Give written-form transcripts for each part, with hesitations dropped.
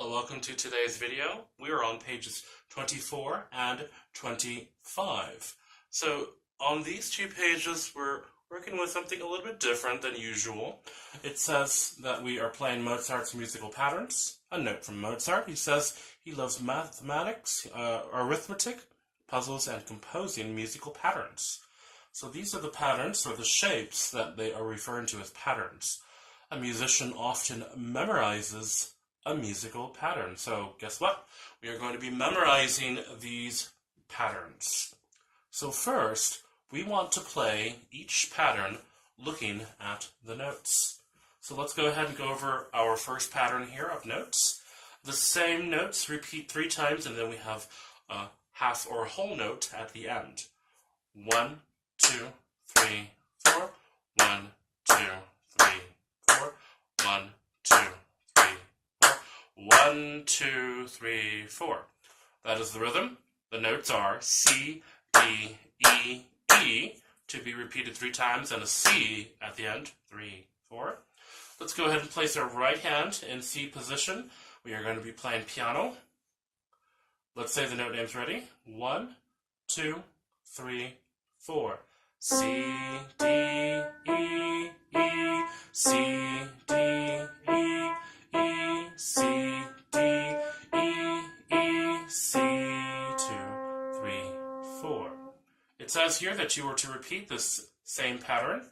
Hello, welcome to today's video. We are on pages 24 and 25. So on these two pages, we're working with something a little bit different than usual. It says that we are playing Mozart's musical patterns. A note from Mozart. He says he loves mathematics, arithmetic, puzzles, and composing musical patterns. So these are the patterns, or the shapes, that they are referring to as patterns. A musician often memorizes a musical pattern. So guess what? We are going to be memorizing these patterns. So first, we want to play each pattern looking at the notes. So let's go ahead and go over our first pattern here of notes. The same notes repeat 3 times, and then we have a half or whole note at the end. 1, 2, 3, 4. 1, 2, 3, 4. 1, 2, 3, 4. 1, 2, 3, 4. That is the rhythm. The notes are C, D, E, E, to be repeated 3 times, and a C at the end. 3, 4. Let's go ahead and place our right hand in C position. We are going to be playing piano. Let's say the note names. Ready? 1, 2, 3, 4. C, D, E, E, C, D, E, E, C, D, E, E, C, 2, 3, 4. It says here that you are to repeat this same pattern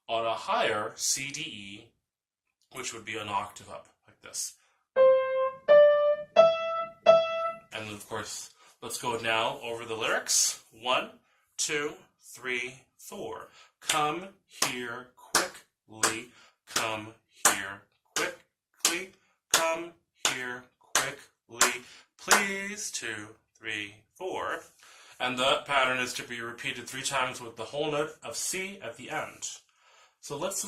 on a higher C, D, E, which would be an octave up, like this. And of course, let's go now over the lyrics. 1, 2, 3, 4. Come here quickly, come here quickly, come here quickly, please. 2, 3, 4. And that pattern is to be repeated 3 times with the whole note of C at the end. So let's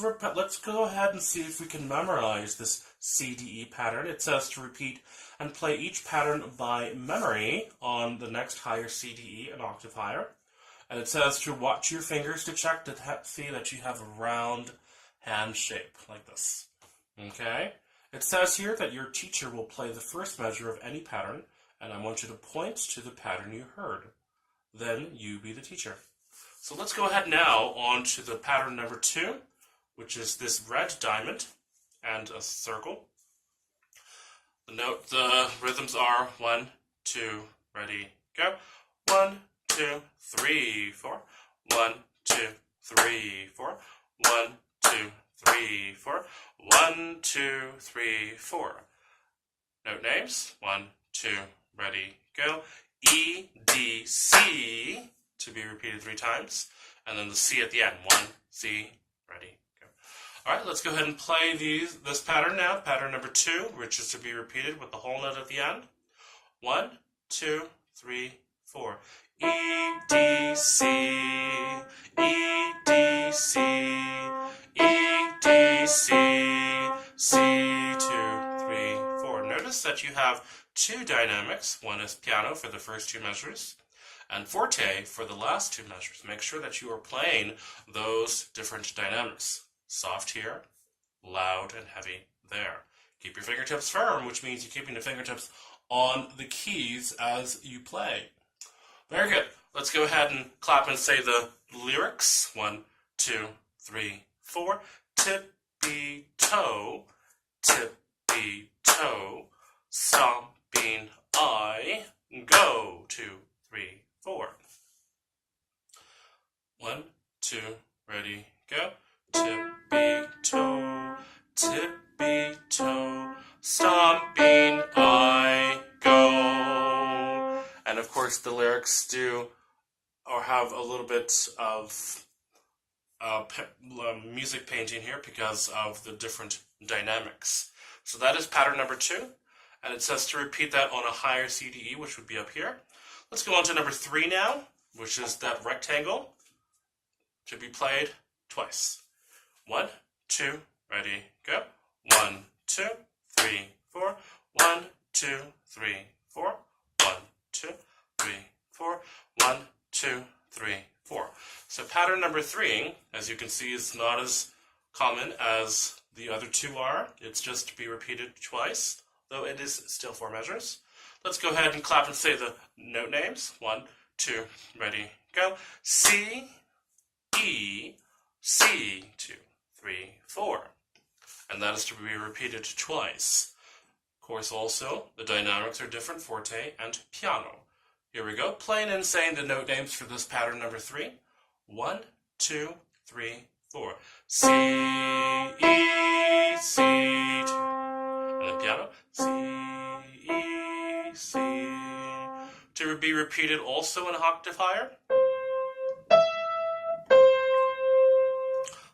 go ahead and see if we can memorize this CDE pattern. It says to repeat and play each pattern by memory on the next higher CDE, an octave higher. And it says to watch your fingers to check to see that you have a round hand shape, like this. Okay? It says here that your teacher will play the first measure of any pattern, and I want you to point to the pattern you heard. Then you be the teacher. So let's go ahead now on to the pattern number 2, which is this red diamond and a circle. The rhythms are 1, 2, ready, go. 1, 2, 3, 4. 1, 2, 3, 4. 1, 2, 3, 4. 1, 2, 3, 4. Note names. 1, 2, ready, go. E, D, C, to be repeated 3 times, and then the C at the end. 1, C, ready, go. All right, let's go ahead and play this pattern now. Pattern number 2, which is to be repeated with the whole note at the end. 1, 2, 3, 4. E, D, C, E, D, C, E, D, C, C, 2, 3, 4. Notice that you have 2 dynamics. One is piano for the first 2 measures, and forte for the last 2 measures. Make sure that you are playing those different dynamics. Soft here, loud and heavy there. Keep your fingertips firm, which means you're keeping the fingertips on the keys as you play. Very good. Let's go ahead and clap and say the lyrics. 1, 2, 3, 4. Tippy toe, stomping I go. 2, 3, 4. 1, 2, ready, go. Tippy toe, stomping I go. And of course, the lyrics do or have a little bit of music painting here because of the different dynamics. So that is pattern number 2, and it says to repeat that on a higher CDE, which would be up here. Let's go on to number 3 now, which is that rectangle to be played twice. 1, 2, ready, go. 1, 2, 3, 4. 1, 2, 3, 4. 1, 2, 3, 4. 1, 2, 3, 4. So pattern number 3, as you can see, is not as common as the other 2 are. It's just to be repeated twice though it is still 4 measures. Let's go ahead and clap and say the note names. 1, 2, ready, go. C, E, C, 2, 3, 4. And that is to be repeated twice. Of course, also, the dynamics are different, forte and piano. Here we go, playing and saying the note names for this pattern number 3. 1, 2, 3, 4. C, E, C, 2. And then piano, C, E, C. To be repeated also an octave higher.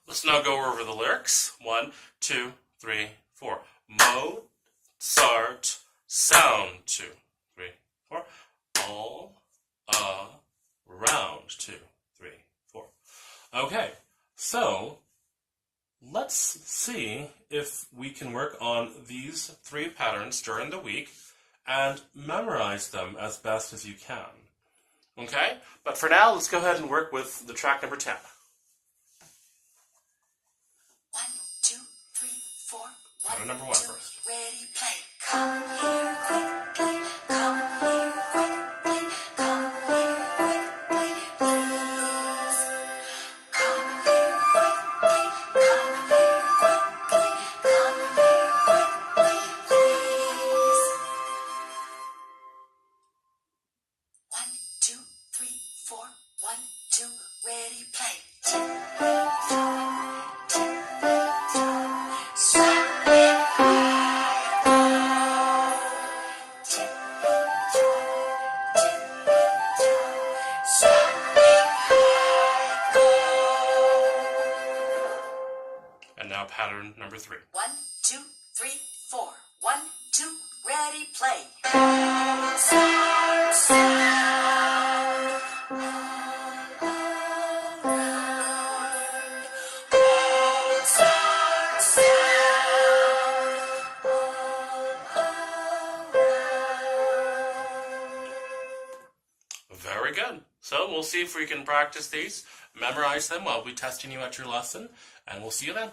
Let's now go over the lyrics. 1, 2, 3, 4. Mozart, sound. 2, 3, 4. All around. 2, 3, 4. Okay, so let's see if we can work on these 3 patterns during the week and memorize them as best as you can. Okay, but for now, let's go ahead and work with the track number 10. 1, 2, 3, 4. Pattern number 1 first. Ready, play. Come here quickly, come here quickly, come here quickly, please. Come here quickly, come here quickly, come here quickly, please. 1, 2, 3, 4. 1, 2, ready, play. And now pattern number 3. 1, 2, 3, 4. 1, 2, ready, play. Sound, sound, all around. Mozart, sound, all around. Very good. So we'll see if we can practice these, memorize them while we're testing you at your lesson, and we'll see you then.